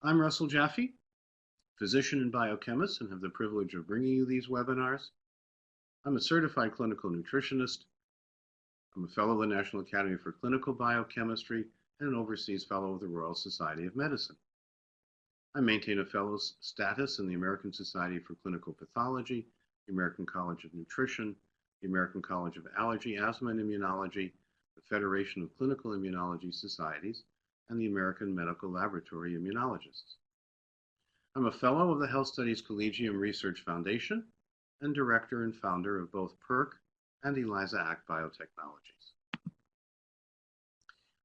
I'm Russell Jaffe, physician and biochemist, and have the privilege of bringing you these webinars. I'm a certified clinical nutritionist. I'm a fellow of the National Academy for Clinical Biochemistry and an overseas fellow of the Royal Society of Medicine. I maintain a fellow's status in the American Society for Clinical Pathology, the American College of Nutrition, the American College of Allergy, Asthma, and Immunology, the Federation of Clinical Immunology Societies, and the American Medical Laboratory Immunologists. I'm a fellow of the Health Studies Collegium Research Foundation and director and founder of both PERQUE and ELISA Act Biotechnologies.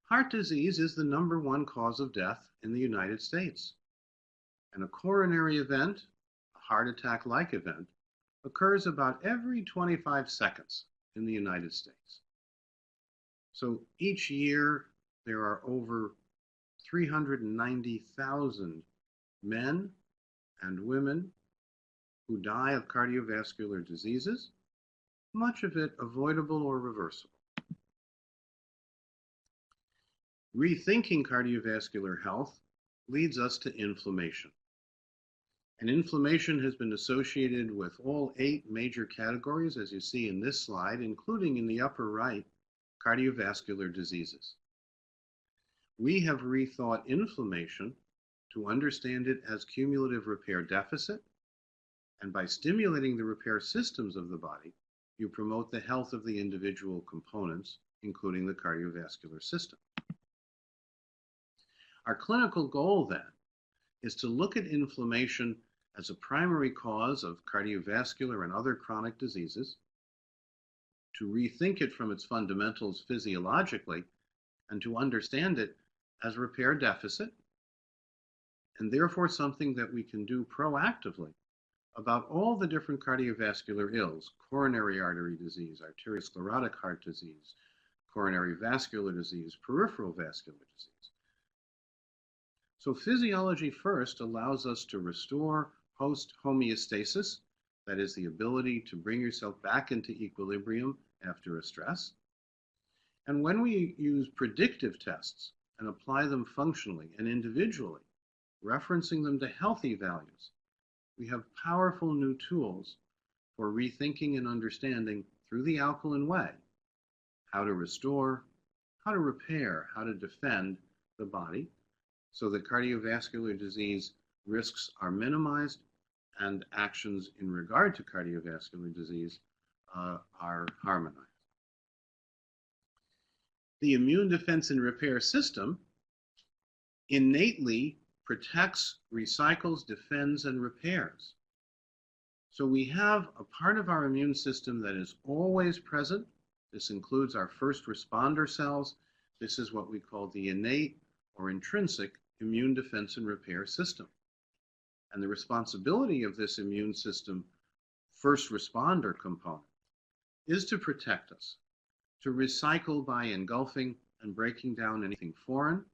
Heart disease is the #1 cause of death in the United States, and a coronary event, a heart attack-like event, occurs about every 25 seconds in the United States. So each year there are over 390,000 men and women who die of cardiovascular diseases, much of it avoidable or reversible. Rethinking cardiovascular health leads us to inflammation. And inflammation has been associated with all 8 major categories, as you see in this slide, including in the upper right, cardiovascular diseases. We have rethought inflammation to understand it as cumulative repair deficit, and by stimulating the repair systems of the body, you promote the health of the individual components, including the cardiovascular system. Our clinical goal then is to look at inflammation as a primary cause of cardiovascular and other chronic diseases, to rethink it from its fundamentals physiologically, and to understand it as repair deficit, and therefore something that we can do proactively about all the different cardiovascular ills: coronary artery disease, arteriosclerotic heart disease, coronary vascular disease, peripheral vascular disease. So physiology first allows us to restore host homeostasis, that is the ability to bring yourself back into equilibrium after a stress. And when we use predictive tests and apply them functionally and individually, referencing them to healthy values, we have powerful new tools for rethinking and understanding through the alkaline way how to restore, how to repair, how to defend the body so that cardiovascular disease risks are minimized and actions in regard to cardiovascular disease are harmonized. The immune defense and repair system innately protects, recycles, defends, and repairs. So we have a part of our immune system that is always present. This includes our first responder cells. This is what we call the innate or intrinsic immune defense and repair system. And the responsibility of this immune system first responder component is to protect us, to recycle by engulfing and breaking down anything foreign,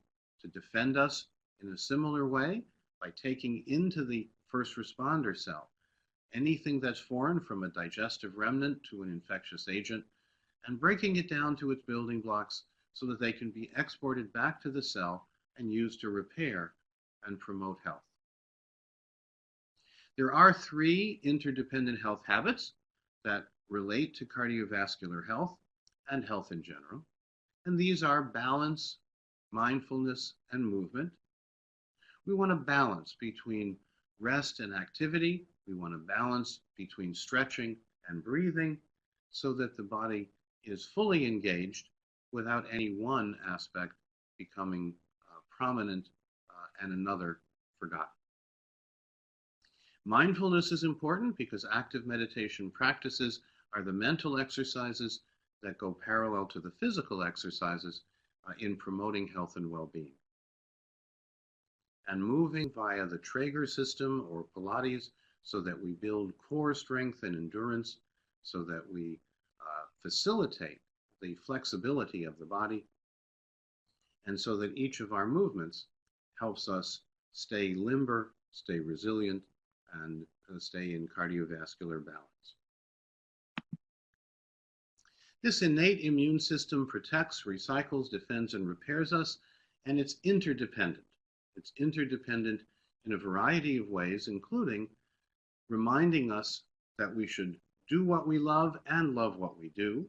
to defend us in a similar way by taking into the first responder cell anything that's foreign, from a digestive remnant to an infectious agent, and breaking it down to its building blocks so that they can be exported back to the cell and used to repair and promote health. There are 3 interdependent health habits that relate to cardiovascular health and health in general, and these are balance, mindfulness, and movement. We want to balance between rest and activity. We want to balance between stretching and breathing so that the body is fully engaged without any one aspect becoming prominent and another forgotten. Mindfulness is important because active meditation practices are the mental exercises that go parallel to the physical exercises in promoting health and well-being. And moving via the Traeger system or Pilates so that we build core strength and endurance, so that we facilitate the flexibility of the body, and so that each of our movements helps us stay limber, stay resilient, and stay in cardiovascular balance. This innate immune system protects, recycles, defends, and repairs us, and it's interdependent. It's interdependent in a variety of ways, including reminding us that we should do what we love and love what we do,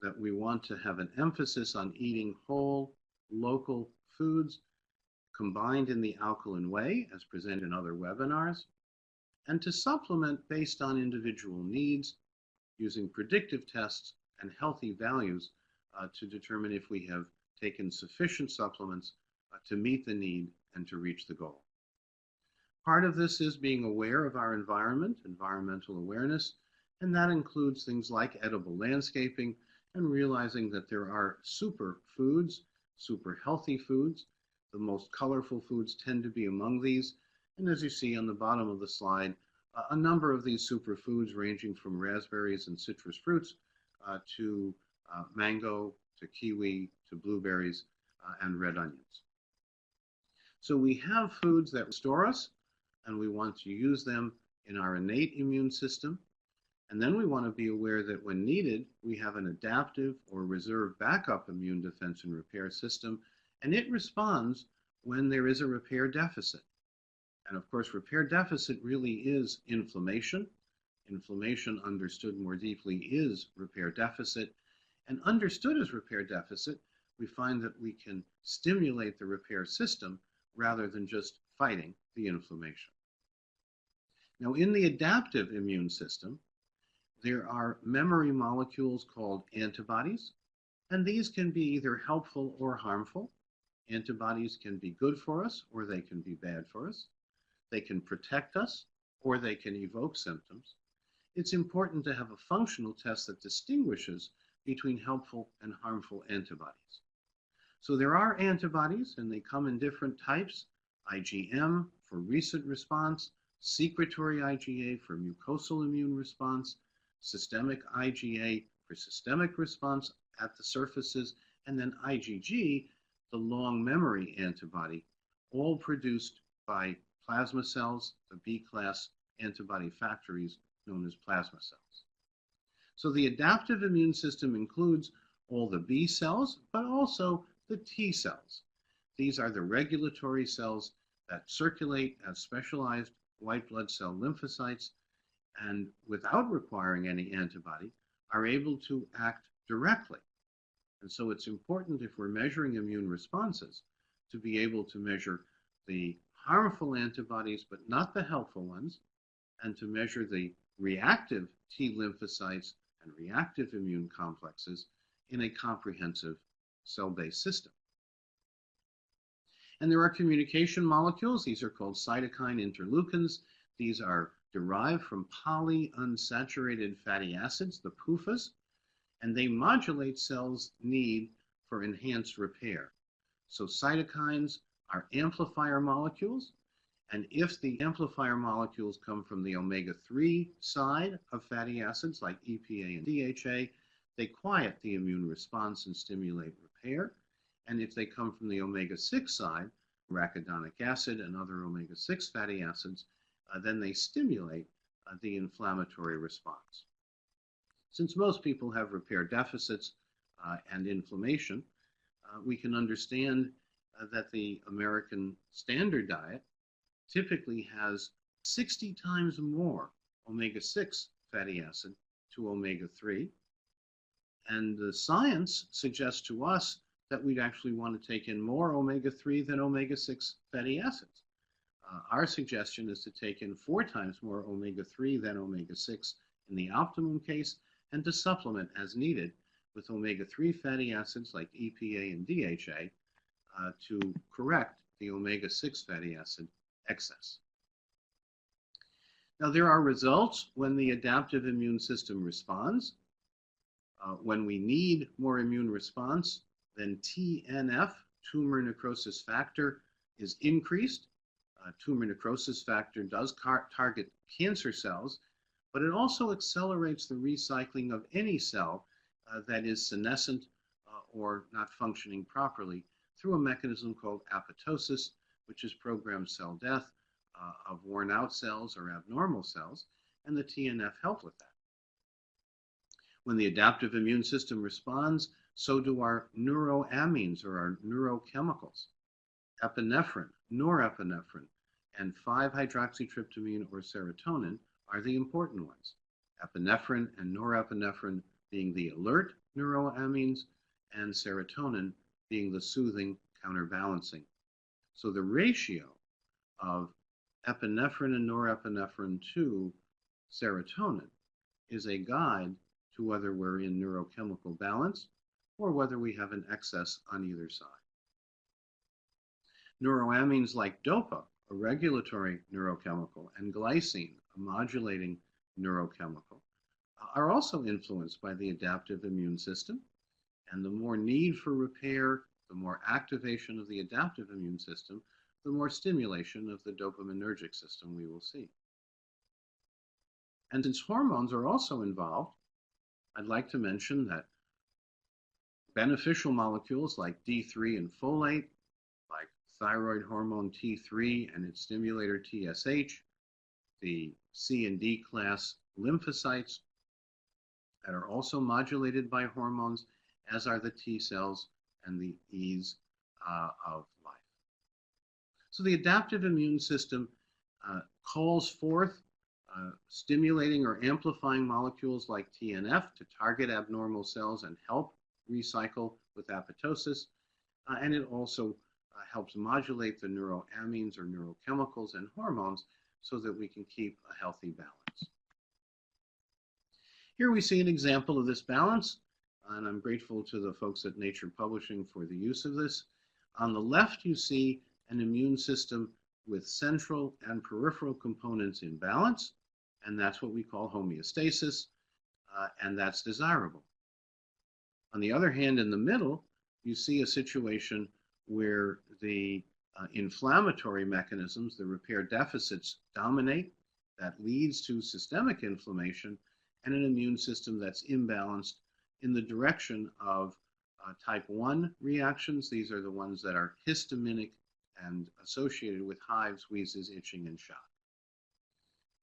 that we want to have an emphasis on eating whole, local foods combined in the alkaline way, as presented in other webinars, and to supplement based on individual needs using predictive tests and healthy values to determine if we have taken sufficient supplements to meet the need and to reach the goal. Part of this is being aware of our environment, environmental awareness, and that includes things like edible landscaping and realizing that there are super foods, super healthy foods. The most colorful foods tend to be among these. And as you see on the bottom of the slide, a number of these superfoods ranging from raspberries and citrus fruits to mango, to kiwi, to blueberries, and red onions. So we have foods that restore us, and we want to use them in our innate immune system. And then we want to be aware that when needed, we have an adaptive or reserve backup immune defense and repair system, and it responds when there is a repair deficit. And of course, repair deficit really is inflammation. Inflammation, understood more deeply, is repair deficit. And understood as repair deficit, we find that we can stimulate the repair system rather than just fighting the inflammation. Now, in the adaptive immune system, there are memory molecules called antibodies, and these can be either helpful or harmful. Antibodies can be good for us, or they can be bad for us. They can protect us, or they can evoke symptoms. It's important to have a functional test that distinguishes between helpful and harmful antibodies. So there are antibodies, and they come in different types. IgM for recent response, secretory IgA for mucosal immune response, systemic IgA for systemic response at the surfaces, and then IgG, the long memory antibody, all produced by plasma cells, the B-class antibody factories known as plasma cells. So the adaptive immune system includes all the B cells, but also the T cells. These are the regulatory cells that circulate as specialized white blood cell lymphocytes and without requiring any antibody are able to act directly. And so it's important, if we're measuring immune responses, to be able to measure the harmful antibodies but not the helpful ones, and to measure the reactive T lymphocytes and reactive immune complexes in a comprehensive cell-based system. And there are communication molecules. These are called cytokine interleukins. These are derived from polyunsaturated fatty acids, the PUFAs, and they modulate cells' need for enhanced repair. So cytokines are amplifier molecules, and if the amplifier molecules come from the omega-3 side of fatty acids like EPA and DHA, they quiet the immune response and stimulate repair. And if they come from the omega-6 side, arachidonic acid and other omega-6 fatty acids, then they stimulate the inflammatory response. Since most people have repair deficits and inflammation, we can understand that the American standard diet typically has 60 times more omega-6 fatty acid to omega-3. And the science suggests to us that we'd actually want to take in more omega-3 than omega-6 fatty acids. Our suggestion is to take in 4 times more omega-3 than omega-6 in the optimum case, and to supplement as needed with omega-3 fatty acids like EPA and DHA to correct the omega-6 fatty acid excess. Now, there are results when the adaptive immune system responds. When we need more immune response, then TNF, tumor necrosis factor, is increased. Tumor necrosis factor does target cancer cells, but it also accelerates the recycling of any cell that is senescent or not functioning properly through a mechanism called apoptosis, which is programmed cell death of worn out cells or abnormal cells, and the TNF help with that. When the adaptive immune system responds, so do our neuroamines or our neurochemicals. Epinephrine, norepinephrine, and 5-hydroxytryptamine or serotonin are the important ones. Epinephrine and norepinephrine being the alert neuroamines, and serotonin being the soothing counterbalancing. So the ratio of epinephrine and norepinephrine to serotonin is a guide to whether we're in neurochemical balance or whether we have an excess on either side. Neuroamines like DOPA, a regulatory neurochemical, and glycine, a modulating neurochemical, are also influenced by the adaptive immune system. And the more need for repair, the more activation of the adaptive immune system, the more stimulation of the dopaminergic system we will see. And since hormones are also involved, I'd like to mention that beneficial molecules like D3 and folate, like thyroid hormone T3 and its stimulator TSH, the C and D class lymphocytes that are also modulated by hormones, as are the T cells and the E's of life. So the adaptive immune system calls forth stimulating or amplifying molecules like TNF to target abnormal cells and help recycle with apoptosis, and it also helps modulate the neuroamines or neurochemicals and hormones so that we can keep a healthy balance. Here we see an example of this balance, and I'm grateful to the folks at Nature Publishing for the use of this. On the left, you see an immune system with central and peripheral components in balance, and that's what we call homeostasis, and that's desirable. On the other hand, in the middle, you see a situation where the inflammatory mechanisms, the repair deficits, dominate. That leads to systemic inflammation and an immune system that's imbalanced in the direction of type 1 reactions. These are the ones that are histaminic and associated with hives, wheezes, itching, and shock.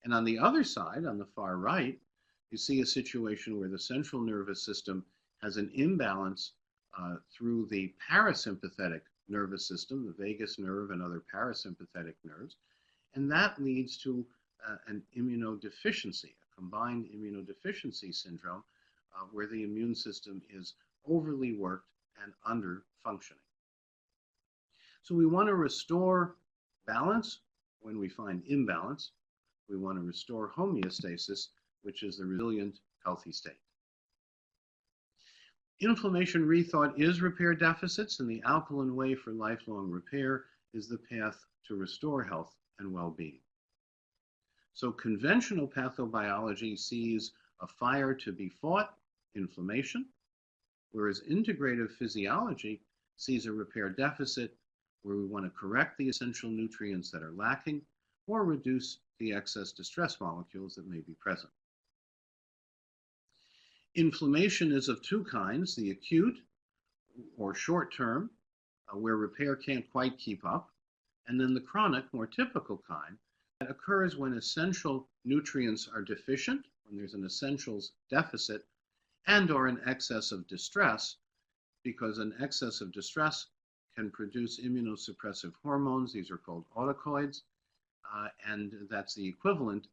And on the other side, on the far right, you see a situation where the central nervous system has an imbalance through the parasympathetic nervous system, the vagus nerve and other parasympathetic nerves, and that leads to an immunodeficiency, a combined immunodeficiency syndrome, where the immune system is overly worked and under functioning. So we want to restore balance when we find imbalance. We want to restore homeostasis, which is the resilient, healthy state. Inflammation rethought is repair deficits, and the alkaline way for lifelong repair is the path to restore health and well-being. So conventional pathobiology sees a fire to be fought, inflammation, whereas integrative physiology sees a repair deficit where we want to correct the essential nutrients that are lacking or reduce the excess distress molecules that may be present. Inflammation is of two kinds, the acute or short term, where repair can't quite keep up, and then the chronic, more typical kind, that occurs when essential nutrients are deficient, when there's an essentials deficit, and or an excess of distress, because an excess of distress can produce immunosuppressive hormones. These are called autocoids, and that's the equivalent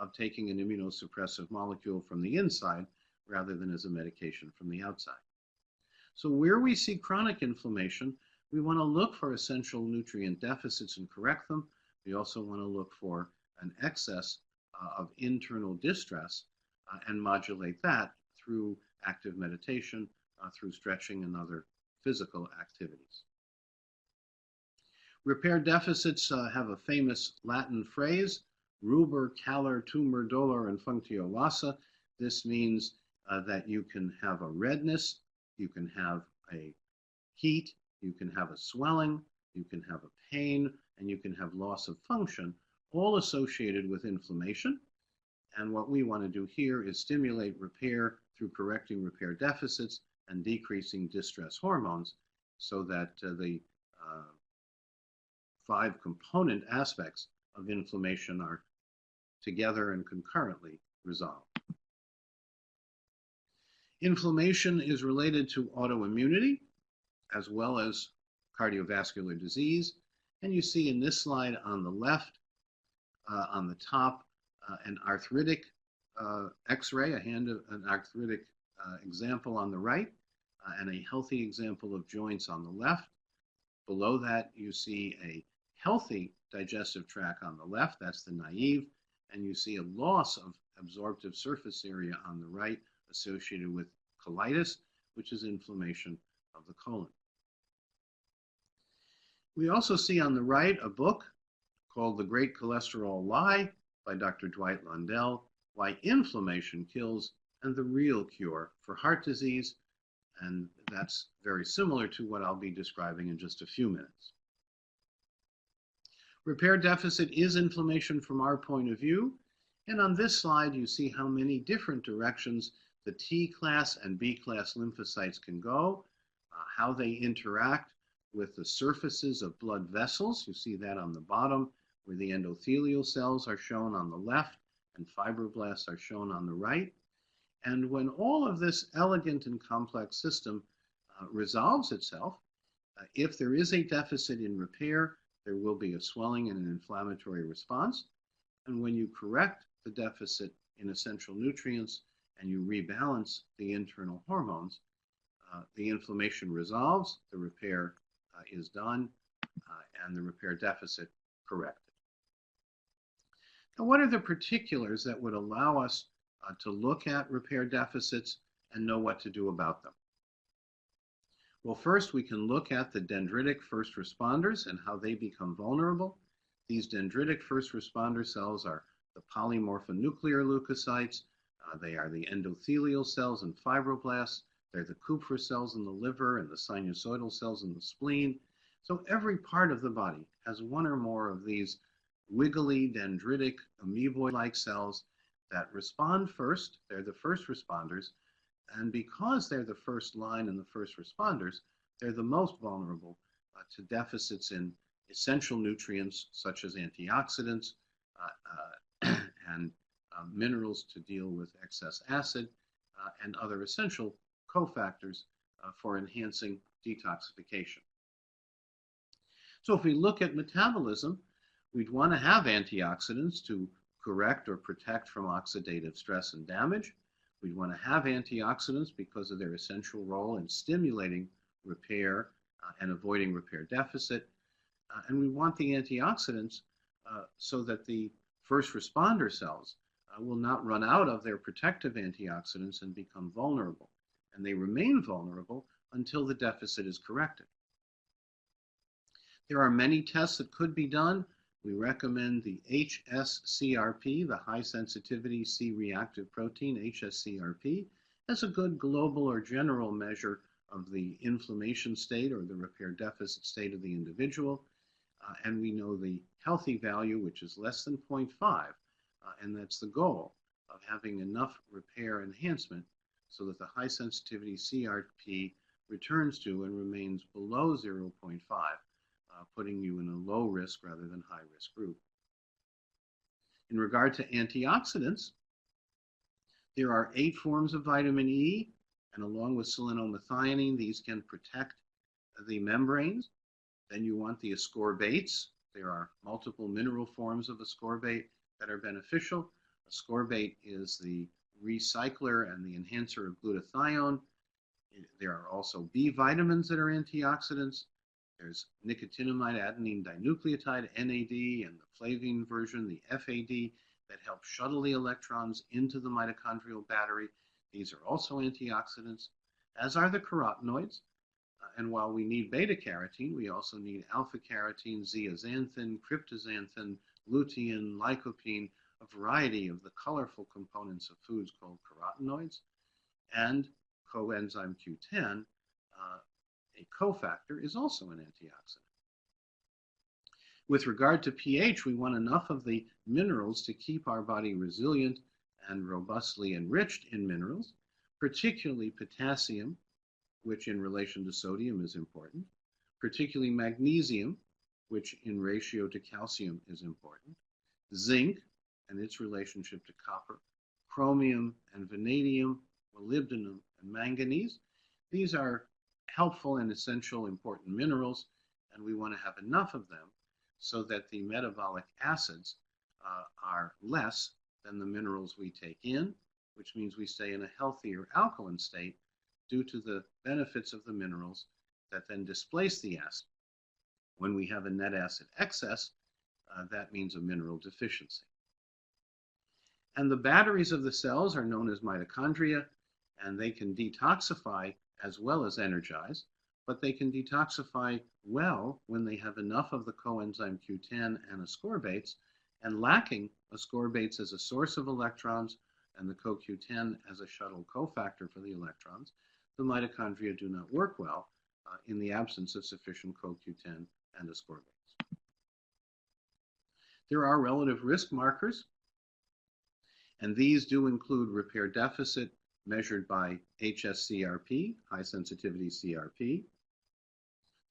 of taking an immunosuppressive molecule from the inside rather than as a medication from the outside. So where we see chronic inflammation, we want to look for essential nutrient deficits and correct them. We also want to look for an excess of internal distress and modulate that through active meditation, through stretching and other physical activities. Repair deficits have a famous Latin phrase, ruber, calor, tumor, dolor, and functio lassa. This means that you can have a redness, you can have a heat, you can have a swelling, you can have a pain, and you can have loss of function, all associated with inflammation. And what we want to do here is stimulate repair through correcting repair deficits and decreasing distress hormones so that the 5 component aspects of inflammation are together and concurrently resolved. Inflammation is related to autoimmunity as well as cardiovascular disease. And you see in this slide on the left on the top, an arthritic X-ray, an arthritic example on the right, and a healthy example of joints on the left. Below that, you see a healthy digestive tract on the left, that's the naive, and you see a loss of absorptive surface area on the right associated with colitis, which is inflammation of the colon. We also see on the right a book called The Great Cholesterol Lie by Dr. Dwight Lundell, Why Inflammation Kills and the Real Cure for Heart Disease, and that's very similar to what I'll be describing in just a few minutes. Repair deficit is inflammation from our point of view, and on this slide you see how many different directions the T-class and B-class lymphocytes can go, how they interact with the surfaces of blood vessels. You see that on the bottom, where the endothelial cells are shown on the left and fibroblasts are shown on the right. And when all of this elegant and complex system resolves itself, if there is a deficit in repair, there will be a swelling and an inflammatory response. And when you correct the deficit in essential nutrients and you rebalance the internal hormones, the inflammation resolves, the repair is done, and the repair deficit corrected. Now, what are the particulars that would allow us to look at repair deficits and know what to do about them? Well, first we can look at the dendritic first responders and how they become vulnerable. These dendritic first responder cells are the polymorphonuclear leukocytes. They are the endothelial cells and fibroblasts. They're the Kupffer cells in the liver and the sinusoidal cells in the spleen. So every part of the body has one or more of these wiggly, dendritic, amoeboid-like cells that respond first. They're the first responders. And because they're the first line and the first responders, they're the most vulnerable to deficits in essential nutrients such as antioxidants and minerals to deal with excess acid and other essential cofactors for enhancing detoxification. So if we look at metabolism, we'd want to have antioxidants to correct or protect from oxidative stress and damage. We'd want to have antioxidants because of their essential role in stimulating repair and avoiding repair deficit. And we want the antioxidants so that the first responder cells will not run out of their protective antioxidants and become vulnerable. And they remain vulnerable until the deficit is corrected. There are many tests that could be done. We recommend the hs-CRP, the high sensitivity C-reactive protein, hs-CRP, as a good global or general measure of the inflammation state or the repair deficit state of the individual. And we know the healthy value, which is less than 0.5, and that's the goal of having enough repair enhancement so that the high sensitivity CRP returns to and remains below 0.5, putting you in a low risk rather than high risk group. In regard to antioxidants, there are 8 forms of vitamin E, and along with selenomethionine, these can protect the membranes. Then you want the ascorbates. There are multiple mineral forms of ascorbate that are beneficial. Ascorbate is the recycler and the enhancer of glutathione. There are also B vitamins that are antioxidants. There's nicotinamide adenine dinucleotide, NAD, and the flavine version, the FAD, that help shuttle the electrons into the mitochondrial battery. These are also antioxidants, as are the carotenoids. And while we need beta-carotene, we also need alpha-carotene, zeaxanthin, cryptoxanthin, lutein, lycopene, a variety of the colorful components of foods called carotenoids, and coenzyme Q10, a cofactor, is also an antioxidant. With regard to pH, we want enough of the minerals to keep our body resilient and robustly enriched in minerals, particularly potassium, which in relation to sodium is important, particularly magnesium, which in ratio to calcium is important, zinc and its relationship to copper, chromium and vanadium, molybdenum and manganese. These are helpful and essential important minerals, and we want to have enough of them so that the metabolic acids are less than the minerals we take in, which means we stay in a healthier alkaline state due to the benefits of the minerals that then displace the acid. When we have a net acid excess, that means a mineral deficiency. And the batteries of the cells are known as mitochondria, and they can detoxify as well as energize, but they can detoxify well when they have enough of the coenzyme Q10 and ascorbates, and lacking ascorbates as a source of electrons and the CoQ10 as a shuttle cofactor for the electrons, the mitochondria do not work well in the absence of sufficient CoQ10 and ascorbates. There are relative risk markers, and these do include repair deficit measured by hs-CRP, high sensitivity CRP.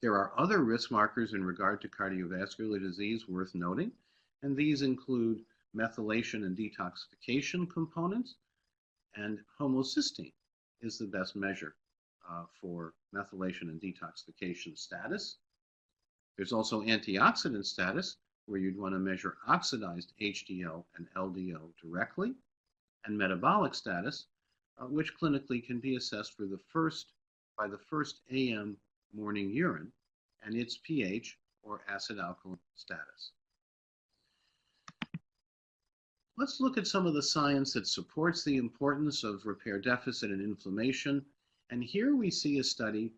There are other risk markers in regard to cardiovascular disease worth noting, and these include methylation and detoxification components, and homocysteine is the best measure for methylation and detoxification status. There's also antioxidant status, where you'd want to measure oxidized HDL and LDL directly, and metabolic status, which clinically can be assessed by the first AM morning urine and its pH or acid-alkaline status. Let's look at some of the science that supports the importance of repair deficit and inflammation. And here we see a study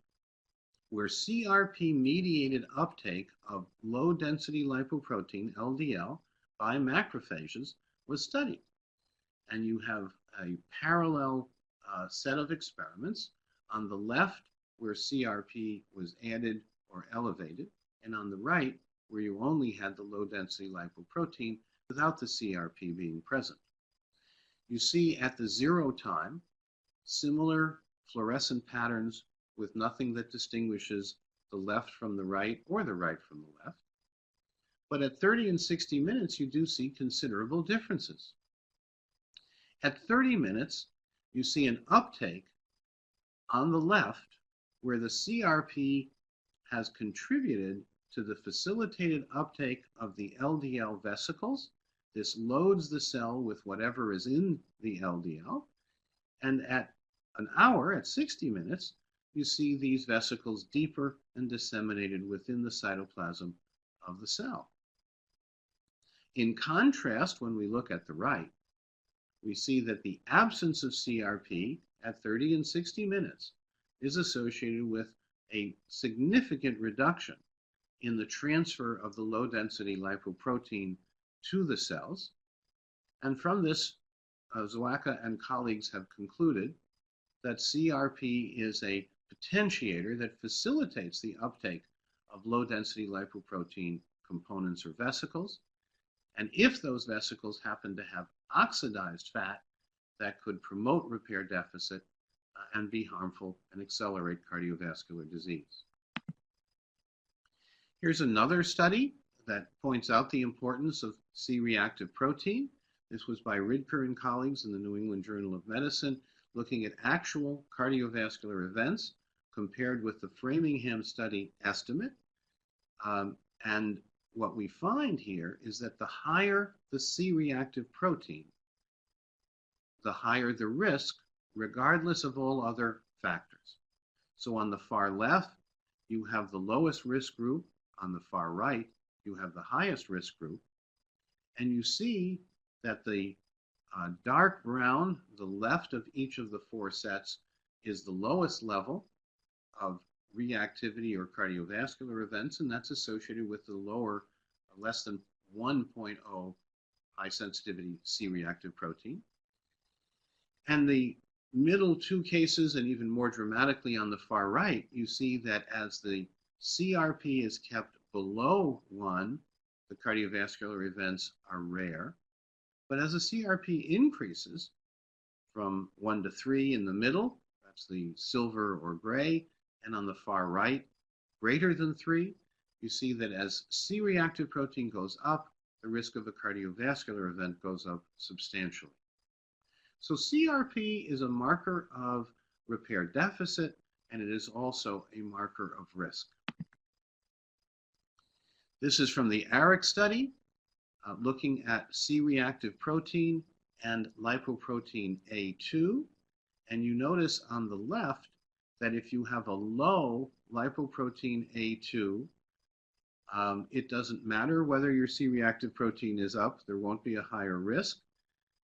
where CRP-mediated uptake of low-density lipoprotein, LDL, by macrophages was studied. And you have a parallel set of experiments. On the left, where CRP was added or elevated, and on the right, where you only had the low-density lipoprotein without the CRP being present. You see at the 0 time, similar fluorescent patterns with nothing that distinguishes the left from the right or the right from the left. But at 30 and 60 minutes, you do see considerable differences. At 30 minutes, you see an uptake on the left where the CRP has contributed to the facilitated uptake of the LDL vesicles. This loads the cell with whatever is in the LDL. And at an hour, at 60 minutes, you see these vesicles deeper and disseminated within the cytoplasm of the cell. In contrast, when we look at the right, we see that the absence of CRP at 30 and 60 minutes is associated with a significant reduction in the transfer of the low-density lipoprotein to the cells. And from this, Zawaka and colleagues have concluded that CRP is a potentiator that facilitates the uptake of low-density lipoprotein components or vesicles. And if those vesicles happen to have oxidized fat, that could promote repair deficit and be harmful and accelerate cardiovascular disease. Here's another study that points out the importance of C-reactive protein. This was by Ridker and colleagues in the New England Journal of Medicine, looking at actual cardiovascular events compared with the Framingham study estimate. And what we find here is that the higher the C-reactive protein, the higher the risk, regardless of all other factors. So on the far left, you have the lowest risk group. On the far right, you have the highest risk group. And you see that the dark brown, the left of each of the 4 sets, is the lowest level of reactivity or cardiovascular events, and that's associated with the lower, less than 1.0 high sensitivity C-reactive protein. And the middle 2 cases, and even more dramatically on the far right, you see that as the CRP is kept below 1, the cardiovascular events are rare. But as the CRP increases from 1 to 3 in the middle, that's the silver or gray, and on the far right, greater than 3, you see that as C-reactive protein goes up, the risk of a cardiovascular event goes up substantially. So CRP is a marker of repair deficit, and it is also a marker of risk. This is from the ARIC study. looking at C-reactive protein and lipoprotein A2. And you notice on the left that if you have a low lipoprotein A2, it doesn't matter whether your C-reactive protein is up, there won't be a higher risk.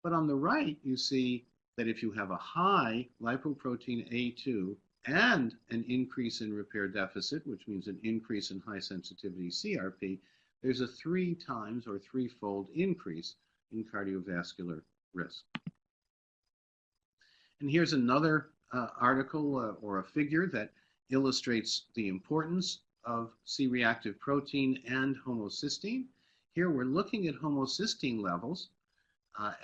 But on the right, you see that if you have a high lipoprotein A2 and an increase in repair deficit, which means an increase in high sensitivity CRP, there's a 3 times or threefold increase in cardiovascular risk. And here's another article or a figure that illustrates the importance of C-reactive protein and homocysteine. Here we're looking at homocysteine levels,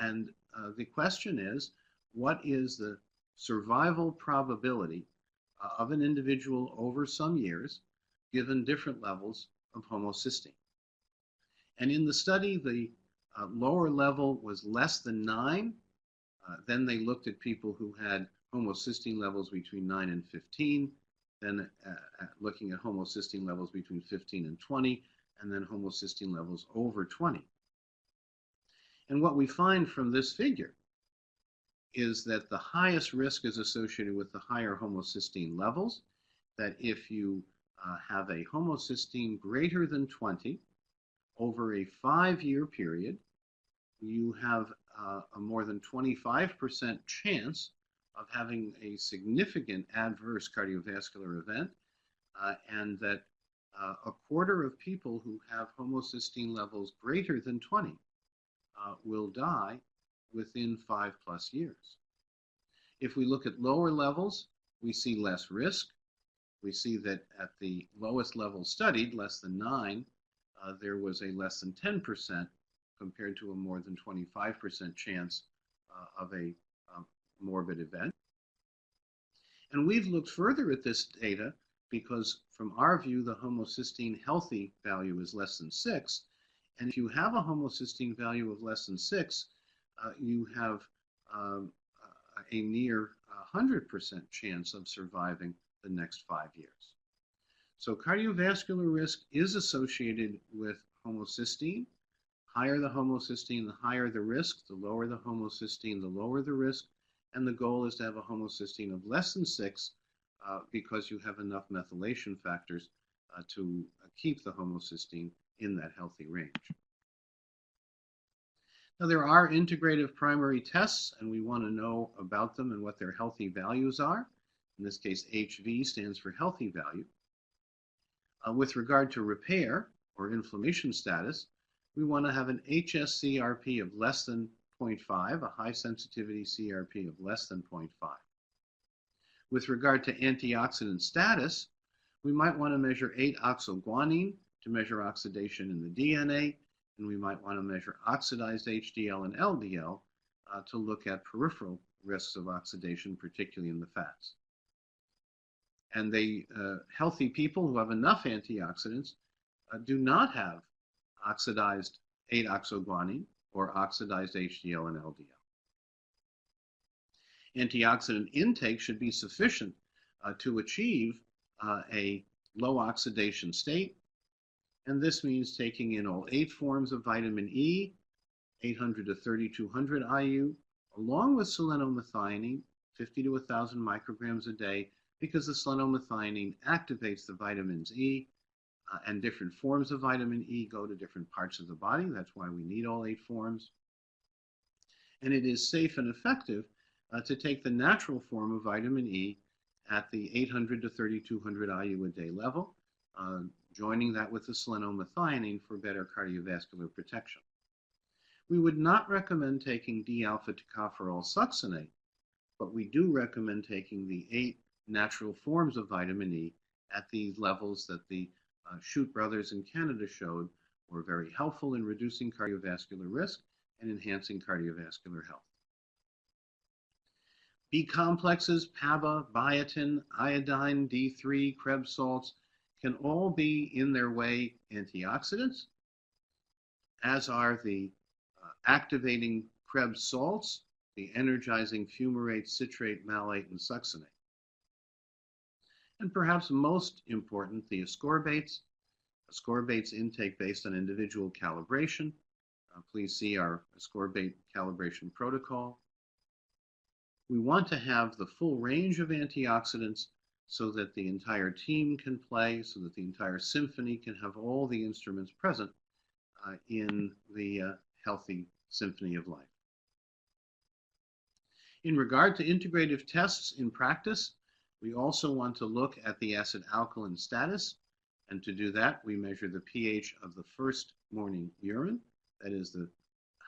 and the question is, what is the survival probability of an individual over some years given different levels of homocysteine? And in the study, the lower level was less than 9. Then they looked at people who had homocysteine levels between 9 and 15, then looking at homocysteine levels between 15 and 20, and then homocysteine levels over 20. And what we find from this figure is that the highest risk is associated with the higher homocysteine levels, that if you have a homocysteine greater than 20 over a 5-year period, you have a more than 25% chance of having a significant adverse cardiovascular event, and that a quarter of people who have homocysteine levels greater than 20 will die within 5+ years. If we look at lower levels, we see less risk. We see that at the lowest level studied, less than 9, there was a less than 10% compared to a more than 25% chance of a morbid event. And we've looked further at this data because from our view, the homocysteine healthy value is less than 6. And if you have a homocysteine value of less than 6, you have a near 100% chance of surviving the next 5 years. So cardiovascular risk is associated with homocysteine. Higher the homocysteine, the higher the risk. The lower the homocysteine, the lower the risk. And the goal is to have a homocysteine of less than 6 because you have enough methylation factors to keep the homocysteine in that healthy range. Now, there are integrative primary tests, and we want to know about them and what their healthy values are. In this case, HV stands for healthy value. With regard to repair or inflammation status, we want to have an hs-CRP of less than 0.5, a high sensitivity CRP of less than 0.5. With regard to antioxidant status, we might want to measure 8-oxoguanine to measure oxidation in the DNA, and we might want to measure oxidized HDL and LDL to look at peripheral risks of oxidation, particularly in the fats. And healthy people who have enough antioxidants do not have oxidized 8-oxoguanine or oxidized HDL and LDL. Antioxidant intake should be sufficient to achieve a low oxidation state, and this means taking in all 8 forms of vitamin E, 800 to 3200 IU, along with selenomethionine, 50 to 1000 micrograms a day, because the selenomethionine activates the vitamins E, and different forms of vitamin E go to different parts of the body. That's why we need all 8 forms. And it is safe and effective to take the natural form of vitamin E at the 800 to 3200 IU a day level, joining that with the selenomethionine for better cardiovascular protection. We would not recommend taking D-alpha tocopherol succinate, but we do recommend taking the 8 natural forms of vitamin E at these levels that the Shute brothers in Canada showed were very helpful in reducing cardiovascular risk and enhancing cardiovascular health. B complexes, PABA, biotin, iodine, D3, Krebs salts can all be in their way antioxidants, as are the activating Krebs salts, the energizing fumarate, citrate, malate, and succinate. And perhaps most important, the ascorbates. Ascorbates intake based on individual calibration Please see our ascorbate calibration protocol. We want to have the full range of antioxidants so that the entire team can play, so that the entire symphony can have all the instruments present in the healthy symphony of life. In regard to integrative tests in practice, we also want to look at the acid-alkaline status, and to do that, we measure the pH of the first morning urine, that is,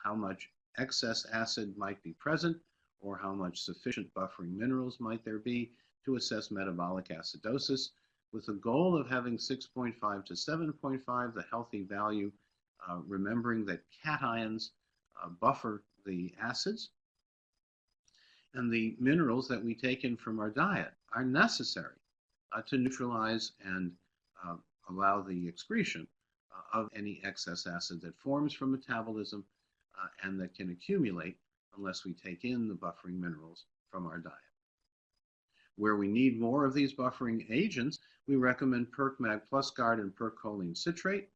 how much excess acid might be present, or how much sufficient buffering minerals might there be to assess metabolic acidosis, with the goal of having 6.5 to 7.5, the healthy value, remembering that cations buffer the acids, and the minerals that we take in from our diet are necessary to neutralize and allow the excretion of any excess acid that forms from metabolism and that can accumulate unless we take in the buffering minerals from our diet. Where we need more of these buffering agents, we recommend PERQUE Mag Plus Guard and PERQUE choline citrate.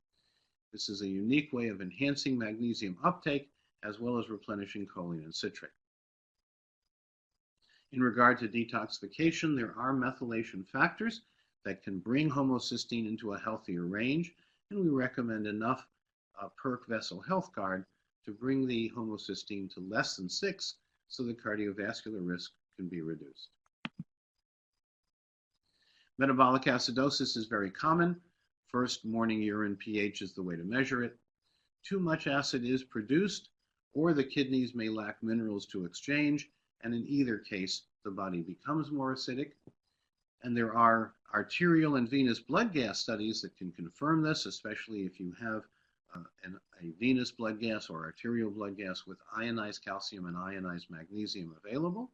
This is a unique way of enhancing magnesium uptake as well as replenishing choline and citrate. In regard to detoxification, there are methylation factors that can bring homocysteine into a healthier range, and we recommend enough PERQUE Vessel Health Guard to bring the homocysteine to less than 6 so the cardiovascular risk can be reduced. Metabolic acidosis is very common. First morning urine pH is the way to measure it. Too much acid is produced, or the kidneys may lack minerals to exchange, and in either case, the body becomes more acidic. And there are arterial and venous blood gas studies that can confirm this, especially if you have a venous blood gas or arterial blood gas with ionized calcium and ionized magnesium available.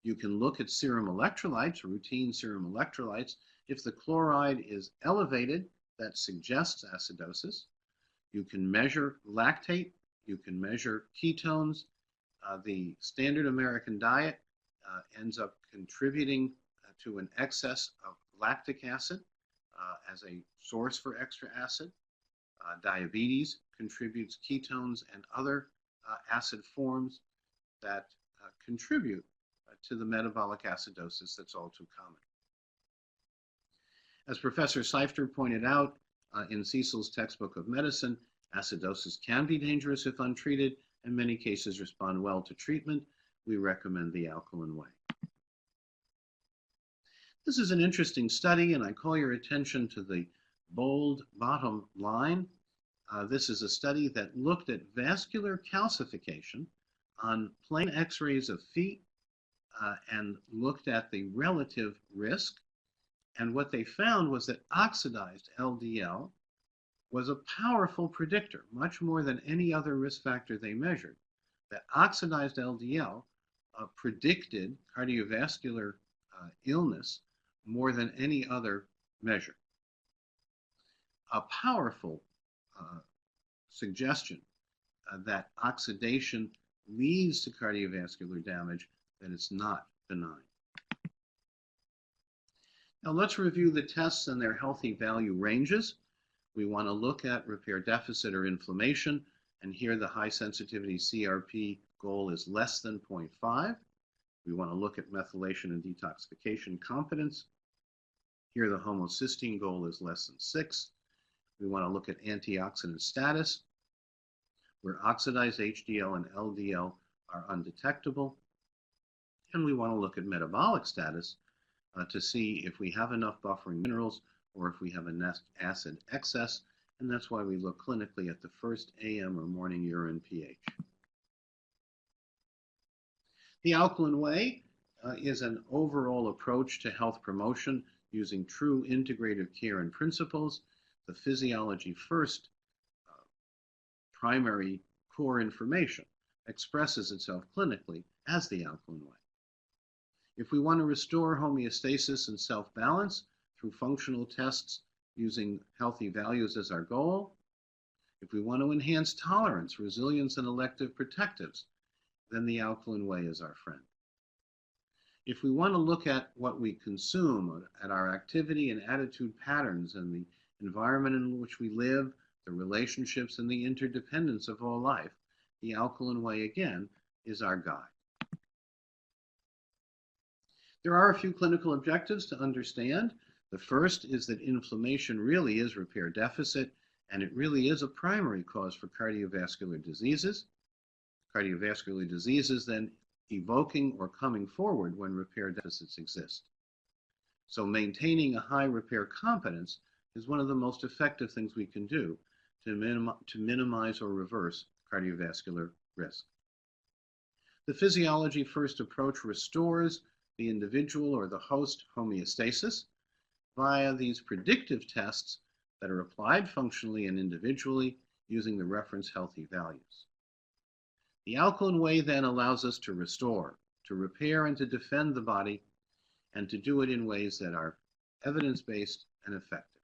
You can look at serum electrolytes, routine serum electrolytes. If the chloride is elevated, that suggests acidosis. You can measure lactate. You can measure ketones. The standard American diet ends up contributing to an excess of lactic acid as a source for extra acid. Diabetes contributes ketones and other acid forms that contribute to the metabolic acidosis that's all too common. As Professor Seifter pointed out in Cecil's textbook of medicine, acidosis can be dangerous if untreated, and many cases respond well to treatment. We recommend the Alkaline Way. This is an interesting study, and I call your attention to the bold bottom line. This is a study that looked at vascular calcification on plain x-rays of feet and looked at the relative risk. And what they found was that oxidized LDL was a powerful predictor, much more than any other risk factor they measured. That oxidized LDL predicted cardiovascular illness more than any other measure. A powerful suggestion that oxidation leads to cardiovascular damage, that it's not benign. Now let's review the tests and their healthy value ranges. We want to look at repair deficit or inflammation, and here the high sensitivity CRP goal is less than 0.5. We want to look at methylation and detoxification competence. Here the homocysteine goal is less than 6. We want to look at antioxidant status, where oxidized HDL and LDL are undetectable. And we want to look at metabolic status to see if we have enough buffering minerals or if we have a acid excess, and that's why we look clinically at the first AM or morning urine pH. The Alkaline Way is an overall approach to health promotion using true integrative care and principles. The physiology first primary core information expresses itself clinically as the Alkaline Way. If we want to restore homeostasis and self-balance through functional tests using healthy values as our goal, if we want to enhance tolerance, resilience, and elective protectives, then the Alkaline Way is our friend. If we want to look at what we consume, at our activity and attitude patterns and the environment in which we live, the relationships and the interdependence of all life, the Alkaline Way, again, is our guide. There are a few clinical objectives to understand. The first is that inflammation really is repair deficit, and it really is a primary cause for cardiovascular diseases. Cardiovascular diseases then evoking or coming forward when repair deficits exist. So maintaining a high repair competence is one of the most effective things we can do to minimize or reverse cardiovascular risk. The physiology first approach restores the individual or the host homeostasis via these predictive tests that are applied functionally and individually using the reference healthy values. The Alkaline Way then allows us to restore, to repair, and to defend the body, and to do it in ways that are evidence-based and effective.